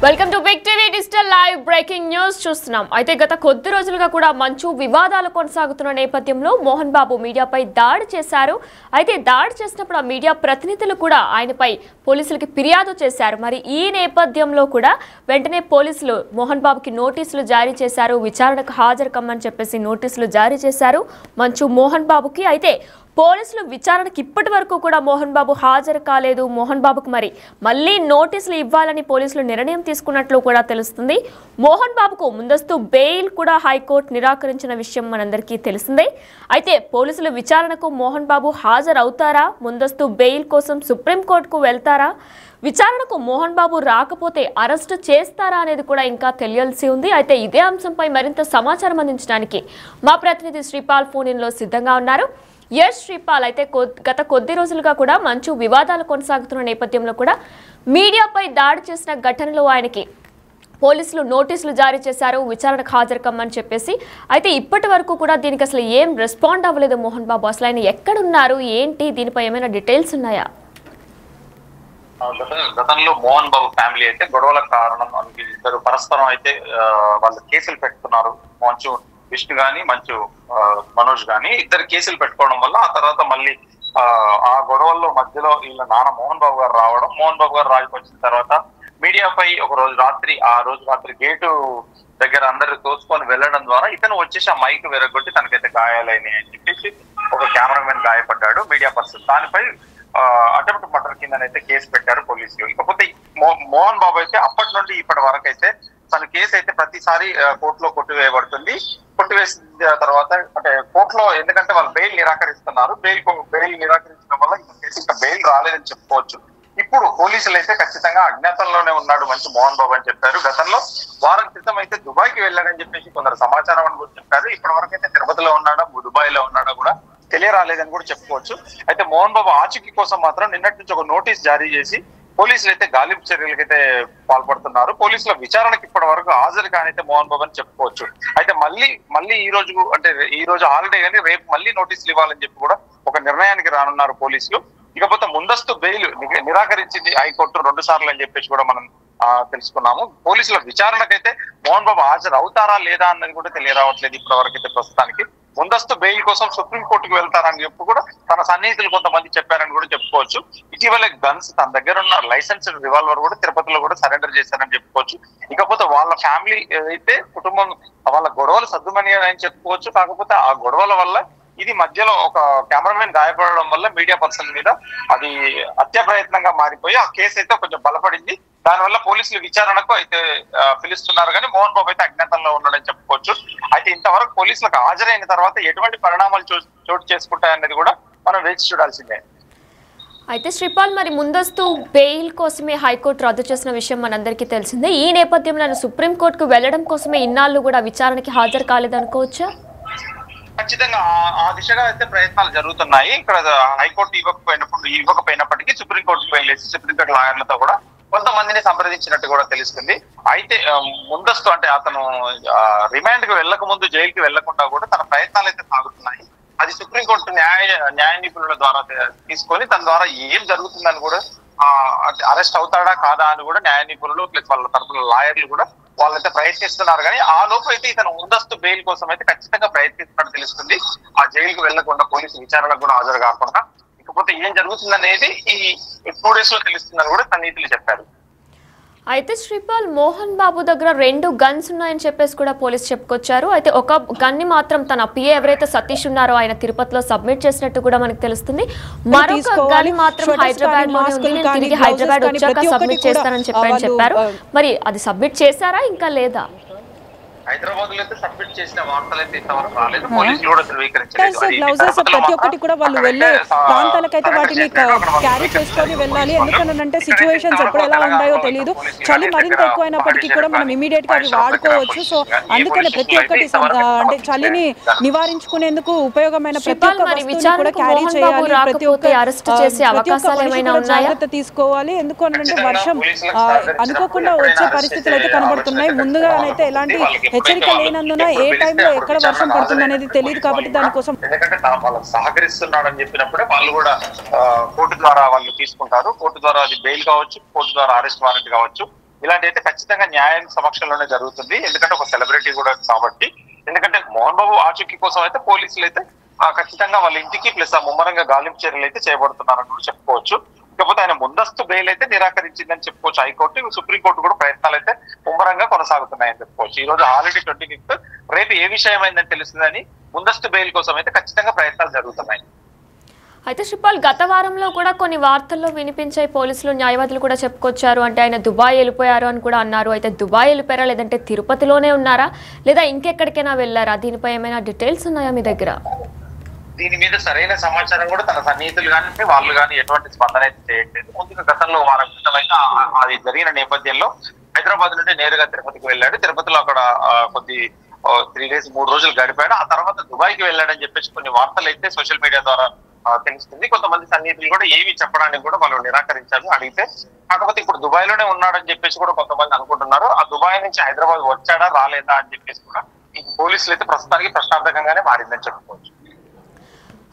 Welcome to big TV digital live breaking news చూస్తున్నాం. అయితే గత కొద్ది రోజులుగా కూడా మంచు వివాదాలు కొనసాగుతున్న నేపథ్యంలో మోహన్ బాబు మీడియాపై దాడి చేశారు. అయితే దాడి చేసినప్పుడు ఆ మీడియా ప్రతినిధులు కూడా ఆయనపై పోలీసులకి ఫిర్యాదు చేశారు. మరి ఈ నేపథ్యంలో కూడా వెంటనే పోలీసులు మోహన్ బాబుకి నోటీసులు జారీ చేశారు. విచారణకు హాజరు కమ్మని చెప్పేసి నోటీసులు జారీ చేశారు మంచు మోహన్ బాబుకి. అయితే పోలీసులు విచారణకి ఇప్పటి వరకు కూడా మోహన్ బాబు హాజరు కాలేదు. మోహన్ బాబుకు మరి మళ్ళీ నోటీసులు ఇవ్వాలని పోలీసులు నిర్ణయం తీసుకున్నట్లు కూడా తెలుస్తుంది. మోహన్ బాబుకు ముందస్తు బెయిల్ కూడా హైకోర్టు నిరాకరించిన విషయం మనందరికీ తెలిసిందే. అయితే పోలీసులు విచారణకు మోహన్ బాబు హాజరవుతారా, ముందస్తు బెయిల్ కోసం సుప్రీంకోర్టుకు వెళ్తారా, విచారణకు మోహన్ బాబు రాకపోతే అరెస్టు చేస్తారా అనేది కూడా ఇంకా తెలియాల్సి ఉంది. అయితే ఇదే అంశంపై మరింత సమాచారం అందించడానికి మా ప్రతినిధి శ్రీపాల్ ఫోన్ ఇన్లో సిద్ధంగా ఉన్నారు. ఎస్ శ్రీపాల్, అయితే గత కొద్ది రోజులుగా కూడా మంచు వివాదాలు కొనసాగుతున్న నేపథ్యంలో కూడా మీడియాపై దాడి చేసిన ఘటనలో ఆయనకి పోలీసులు నోటీసులు జారీ చేశారు, విచారణకు హాజరు కమ్మని చెప్పేసి. అయితే ఇప్పటి వరకు కూడా దీనికి అసలు ఏం రెస్పాండ్ అవ్వలేదు మోహన్ బాబు. అసలు ఆయన ఎక్కడున్నారు, ఏంటి, దీనిపై ఏమైనా డీటెయిల్స్ ఉన్నాయా? గతంలో మోహన్ బాబు ఫ్యామిలీ అయితే గొడవల కారణం ఇద్దరు పరస్పరం అయితే వాళ్ళు కేసులు పెట్టుకున్నారు. మంచు విష్ణు గాని మంచు మనోజ్ గాని ఇద్దరు కేసులు పెట్టుకోవడం వల్ల ఆ తర్వాత మళ్ళీ ఆ గొడవల్లో మధ్యలో వీళ్ళ నాన్న మోహన్ బాబు గారు రావడం, మోహన్ బాబు గారు రాజుకు వచ్చిన తర్వాత మీడియాపై ఆ రోజు రాత్రి గేటు దగ్గర అందరు తోసుకొని వెళ్ళడం ద్వారా ఇతను వచ్చేసి ఆ మైక్ విరగొట్టి తనకైతే గాయాలైనాయి అని చెప్పేసి ఒక కెమెరామెన్ గాయపడ్డాడు మీడియా పర్సన్. దానిపై అటెంప్ట్ మర్డర్ కిందనైతే కేసు పెట్టారు పోలీసులు. ఇకపోతే మోహన్ బాబు అయితే అప్పటి నుండి ఇప్పటి వరకు అయితే తన కేసు అయితే ప్రతిసారి కోర్టులో కొట్టివేయబడుతుంది. కొట్టివేసిన తర్వాత అంటే కోర్టులో ఎందుకంటే వాళ్ళు బెయిల్ నిరాకరిస్తున్నారు. బెయిల్ నిరాకరించడం వల్ల ఇంకా బెయిల్ రాలేదని చెప్పుకోవచ్చు. ఇప్పుడు పోలీసులు అయితే ఖచ్చితంగా అజ్ఞాతంలోనే ఉన్నాడు మంచి మోహన్ బాబు అని చెప్పారు. గతంలో వారం క్రితం అయితే దుబాయ్కి వెళ్ళాడని చెప్పేసి కొందరు సమాచారం అని కూడా చెప్పారు. ఇప్పటి వరకు అయితే తిరుపతిలో ఉన్నాడా, దుబాయ్లో ఉన్నాడా కూడా తెలియరాలేదని కూడా చెప్పుకోవచ్చు. అయితే మోహన్ బాబు ఆచూకీ కోసం మాత్రం నిన్నటి నుంచి ఒక నోటీస్ జారీ చేసి పోలీసులు అయితే గాలింపు చర్యలకైతే పాల్పడుతున్నారు. పోలీసుల విచారణకు ఇప్పటి వరకు హాజరు కానైతే మోహన్ బాబు అని చెప్పుకోవచ్చు. అయితే మళ్ళీ ఈ రోజు హాలిడే కానీ రేపు మళ్ళీ నోటీసులు ఇవ్వాలని చెప్పి కూడా ఒక నిర్ణయానికి రానున్నారు పోలీసులు. ఇకపోతే ముందస్తు బెయిల్ నిరాకరించింది హైకోర్టు 2 సార్లు అని చెప్పేసి కూడా మనం తెలుసుకున్నాము. పోలీసుల విచారణకైతే మోహన్ బాబు హాజరు అవుతారా లేదా అన్నది కూడా తెలియరావట్లేదు ఇప్పటి వరకు అయితే. ప్రస్తుతానికి ముందస్తు బెయిల్ కోసం సుప్రీంకోర్టుకు వెళ్తారని చెప్పి కూడా తన సన్నిహితులు కొంతమంది చెప్పారని కూడా చెప్పుకోవచ్చు. ఇటీవల గన్స్ తన దగ్గర ఉన్న లైసెన్స్డ్ రివాల్వర్ కూడా తిరుపతిలో కూడా సరెండర్ చేశారని చెప్పుకోవచ్చు. ఇకపోతే వాళ్ళ ఫ్యామిలీ అయితే కుటుంబం వాళ్ళ గొడవలు సద్దుమనియని చెప్పుకోవచ్చు. కాకపోతే ఆ గొడవల వల్ల ఇది మధ్యలో ఒక కెమెరామెన్ గాయపడడం వల్ల మీడియా పర్సన్ మీద అది హత్య ప్రయత్నంగా మారిపోయి ఆ కేసు అయితే కొంచెం బలపడింది. దానివల్ల పోలీసులు విచారణకు అయితే పిలుస్తున్నారు కానీ మోహన్ బాబు అయితే అజ్ఞాతంలో ఉన్నాడని చెప్పుకోవచ్చు. అయితే ఇంతవరకు పోలీసులకు హాజరైన తర్వాత ఎటువంటి పరిణామాలు చోటు చేసుకుంటాయన్నది కూడా మనం వేచి చూడాల్సిందే. అయితే శ్రీపాల్, మరి ముందస్తు బెయిల్ కోసమే హైకోర్టు రద్దు చేసిన విషయం మనందరికీ తెలిసిందే. ఈ నేపథ్యంలో సుప్రీంకోర్టుకు వెళ్లడం కోసమే ఇన్నాళ్ళు కూడా విచారణకి హాజరు కాలేదనుకోవచ్చా? ఖచ్చితంగా ఆ దిశగా అయితే ప్రయత్నాలు జరుగుతున్నాయి. ఇక్కడ హైకోర్టు ఇవ్వకపోయినప్పటికీ సుప్రీంకోర్టుకు వెళ్ళేసి సుప్రీంకోర్టు లాయర్లతో కూడా కొంతమందిని సంప్రదించినట్టు కూడా తెలుస్తుంది. అయితే ముందస్తు అంటే అతను రిమాండ్ కి వెళ్లక ముందు జైలుకి వెళ్లకుండా కూడా తన ప్రయత్నాలు అయితే సాగుతున్నాయి. అది సుప్రీంకోర్టు న్యాయ నిపుణుల ద్వారా తీసుకొని తన ద్వారా ఏం జరుగుతుందని కూడా అరెస్ట్ అవుతాడా కాదా అని కూడా న్యాయ నిపుణులు ప్లస్ వాళ్ళ తరపున లాయర్లు కూడా వాళ్ళైతే ప్రయత్నిస్తున్నారు. కానీ ఆ లోపు అయితే ఇతను ముందస్తు బెయిల్ కోసం అయితే ఖచ్చితంగా ప్రయత్నిస్తున్నట్టు తెలుస్తుంది. ఆ జైలుకు వెళ్లకుండా పోలీసు విచారణకు కూడా హాజరు కాకుండా. ఇకపోతే ఏం జరుగుతుందనేది ఈ 2 days లో తెలుస్తుందని కూడా సన్నిహితులు చెప్పారు. అయితే శ్రీపాల్, మోహన్ బాబు దగ్గర 2 గన్స్ ఉన్నాయని చెప్పేసి కూడా పోలీసు చెప్పుకొచ్చారు. అయితే ఒక గన్ని మాత్రం తన పిఏ ఎవరైతే సతీష్ ఉన్నారో ఆయన తిరుపతిలో సబ్మిట్ చేసినట్టు కూడా మనకు తెలుస్తుంది. మరొక గన్ మాత్రం హైదరాబాద్ లోనే ఉంది, నేను తిరిగి హైదరాబాద్ వచ్చాక సబ్మిట్ చేస్తానని చెప్పారు. మరి అది సబ్మిట్ చేశారా ఇంకా లేదా? హైదరాబాద్ లో అయితే సబ్మిట్ చేసిన వార్తలు అయితే ఇంతవరకు రాలేదు. పోలీసులు కూడా ధృవీకరించలేదు. ప్రతి ఒక్కటి కూడా వాళ్ళు వెళ్ళే ప్రాంతాలకైతే వాటిని క్యారీ చేసుకొని వెళ్ళాలి. ఎందుకంటే సిచ్యువేషన్స్ ఎప్పుడు ఎలా ఉంటాయో తెలియదు. చలి మరింత ఎక్కువైనప్పటికీ కూడా మనం ఇమీడియట్ గా అవి వాడుకోవచ్చు. సో అందుకని ప్రతి ఒక్కటి అంటే చలిని నివారించుకునేందుకు ఉపయోగమైన ప్రతి ఒక్క వస్తువుని కూడా క్యారీ చేయాలి. ప్రతి ఒక్క జాగ్రత్త తీసుకోవాలి. ఎందుకంటే వర్షం అనుకోకుండా వచ్చే పరిస్థితులు అయితే కనబడుతున్నాయి. ముందుగానైతే ఎలాంటి హెచ్చరిక లేనందున ఏ టైంలో ఎక్కడ వర్షం పడుతుంది అనేది తెలియదు. కాబట్టి దానికోసం ఎందుకంటే వాళ్ళకి సహకరిస్తున్నాడని చెప్పినప్పుడే వాళ్ళు కూడా కోర్టు ద్వారా వాళ్ళు తీసుకుంటారు. కోర్టు ద్వారా అది బెయిల్ కావచ్చు, కోర్టు ద్వారా అరెస్ట్ వారెంట్ కావచ్చు. ఇలాంటి అయితే ఖచ్చితంగా న్యాయం సమక్షంలోనే జరుగుతుంది. ఎందుకంటే ఒక సెలబ్రిటీ కూడా కాబట్టి. ఎందుకంటే మోహన్ బాబు ఆచూకీ కోసం అయితే పోలీసులు అయితే ఖచ్చితంగా వాళ్ళ ఇంటికి ప్లస్ ముమ్మరంగా గాలింపు చర్యలు అయితే చేయబడుతున్నారని కూడా చెప్పుకోవచ్చు. కాకపోతే ఆయన ముందస్తు బెయిల్ అయితే నిరాకరించిందని చెప్పుకోవచ్చు హైకోర్టు. సుప్రీంకోర్టు కూడా ప్రయత్నాలు అయితే ముమ్మరంగా కొనసాగుతున్నాయని చెప్పుకోవచ్చు. ఈ రోజు ఆల్రెడీ 25th, రేపు ఏ విషయం అయిందని తెలుస్తుందని ముందస్తు బెయిల్ కోసం అయితే ఖచ్చితంగా ప్రయత్నాలు జరుగుతున్నాయి. అయితే శ్రీపాల్, గత వారంలో కూడా కొన్ని వార్తల్లో వినిపించాయి, పోలీసులు న్యాయవాదులు కూడా చెప్పుకొచ్చారు, అంటే ఆయన దుబాయ్ వెళ్ళిపోయారు అని కూడా అన్నారు. అయితే దుబాయ్ వెళ్ళిపోయారా, లేదంటే తిరుపతిలోనే ఉన్నారా, లేదా ఇంకెక్కడికైనా వెళ్ళారా? దీనిపై ఏమైనా డీటెయిల్స్ ఉన్నాయా మీ దగ్గర? దీని మీద సరైన సమాచారం కూడా తన సన్నిహితులు కానీ వాళ్ళు కానీ ఎటువంటి స్పందన అయితే చేయట్లేదు. ముందుగా గతంలో వారం క్రితం అయితే అది జరిగిన నేపథ్యంలో హైదరాబాద్ నుండి నేరుగా తిరుపతికి వెళ్ళాడు. తిరుపతిలో అక్కడ కొద్ది 3 days 3 రోజులు గడిపాడు. ఆ తర్వాత దుబాయ్కి వెళ్ళాడని చెప్పేసి కొన్ని వార్తలు అయితే సోషల్ మీడియా ద్వారా తెలుస్తుంది. కొంతమంది సన్నిహితులు కూడా ఏమి చెప్పడానికి కూడా వాళ్ళు నిరాకరించారు అడిగితే. కాకపోతే ఇప్పుడు దుబాయ్ లోనే ఉన్నాడని చెప్పేసి కూడా కొంతమంది అనుకుంటున్నారు. ఆ దుబాయ్ నుంచి హైదరాబాద్ వచ్చాడా రాలేదా అని చెప్పేసి కూడా పోలీసులు అయితే ప్రస్తుతానికి ప్రశ్నార్థకంగానే మారిందని చెప్పుకోవచ్చు.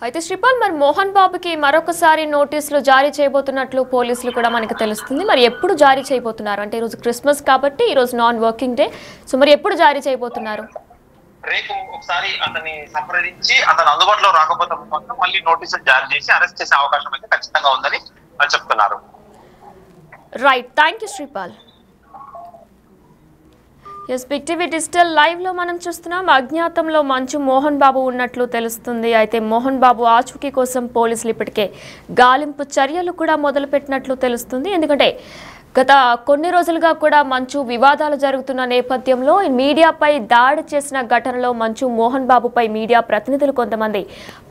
అయితే శ్రీపాల్, మరి మోహన్ బాబుకి మరొకసారి నోటీసులు జారీ చేయబోతున్నట్లు పోలీసులు కూడా మనకు తెలుస్తుంది. మరి ఎప్పుడు జారీ చేయబోతున్నారు? అంటే ఈరోజు క్రిస్మస్ కాబట్టి ఈరోజు నాన్ వర్కింగ్ డే, సో మరి ఎప్పుడు జారీ చేయబోతున్నారు? రేపు ఒకసారి అతన్ని సంప్రదించి అతను అందుబాటులో రాకపోతే మాత్రం మళ్ళీ నోటీసులు జారీ చేసి అరెస్ట్ చేసే అవకాశం అయితే ఖచ్చితంగా ఉందని చెప్తున్నారు. Right, thank you Sripal. Yes, big TV digital live లో మనం చూస్తున్నాం, అజ్ఞాతంలో మంచు మోహన్ బాబు ఉన్నట్లు తెలుస్తుంది. అయితే మోహన్ బాబు ఆచూకీ కోసం పోలీసులు ఇప్పటికే గాలింపు చర్యలు కూడా మొదలుపెట్టినట్లు తెలుస్తుంది. ఎందుకంటే గత కొన్ని రోజులుగా కూడా మంచు వివాదాలు జరుగుతున్న నేపథ్యంలో మీడియాపై దాడి చేసిన ఘటనలో మంచు మోహన్ బాబుపై మీడియా ప్రతినిధులు కొంతమంది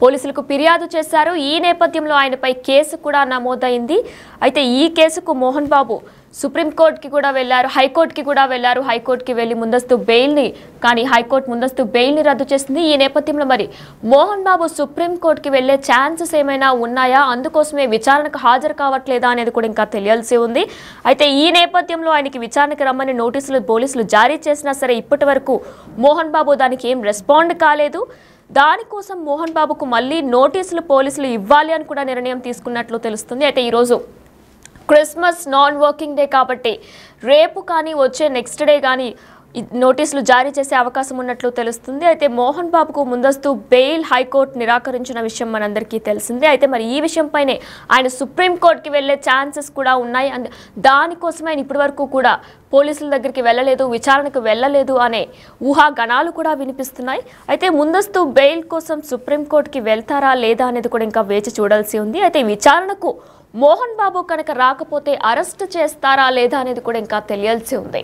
పోలీసులకు ఫిర్యాదు చేశారు. ఈ నేపథ్యంలో ఆయనపై కేసు కూడా నమోదైంది. అయితే ఈ కేసుకు మోహన్ బాబు సుప్రీంకోర్టుకి కూడా వెళ్లారు, హైకోర్టుకి కూడా వెళ్లారు. హైకోర్టుకి వెళ్లి ముందస్తు బెయిల్ని, కానీ హైకోర్టు ముందస్తు బెయిల్ని రద్దు చేసింది. ఈ నేపథ్యంలో మరి మోహన్ బాబు సుప్రీంకోర్టుకి వెళ్లే ఛాన్సెస్ ఏమైనా ఉన్నాయా, అందుకోసమే విచారణకు హాజరు కావట్లేదా అనేది కూడా ఇంకా తెలియాల్సి ఉంది. అయితే ఈ నేపథ్యంలో ఆయనకి విచారణకు రమ్మని నోటీసులు పోలీసులు జారీ చేసినా సరే ఇప్పటి వరకు మోహన్ బాబు దానికి ఏం రెస్పాండ్ కాలేదు. దానికోసం మోహన్ బాబుకు మళ్ళీ నోటీసులు పోలీసులు ఇవ్వాలి అని కూడా నిర్ణయం తీసుకున్నట్లు తెలుస్తుంది. అయితే ఈరోజు క్రిస్మస్ నాన్ వర్కింగ్ డే కాబట్టి రేపు కానీ వచ్చే నెక్స్ట్ డే కానీ నోటీసులు జారీ చేసే అవకాశం ఉన్నట్లు తెలుస్తుంది. అయితే మోహన్ బాబుకు ముందస్తు బెయిల్ హైకోర్టు నిరాకరించిన విషయం మనందరికీ తెలిసిందే. అయితే మరి ఈ విషయంపైనే ఆయన సుప్రీంకోర్టుకి వెళ్లే ఛాన్సెస్ కూడా ఉన్నాయి. దానికోసమే ఆయన ఇప్పటి వరకు కూడా పోలీసుల దగ్గరికి వెళ్ళలేదు, విచారణకు వెళ్ళలేదు అనే ఊహాగణాలు కూడా వినిపిస్తున్నాయి. అయితే ముందస్తు బెయిల్ కోసం సుప్రీంకోర్టుకి వెళ్తారా లేదా అనేది కూడా ఇంకా వేచి చూడాల్సి ఉంది. అయితే విచారణకు మోహన్ బాబు కనుక రాకపోతే అరెస్ట్ చేస్తారా లేదా అనేది కూడా ఇంకా తెలియాల్సి ఉంది.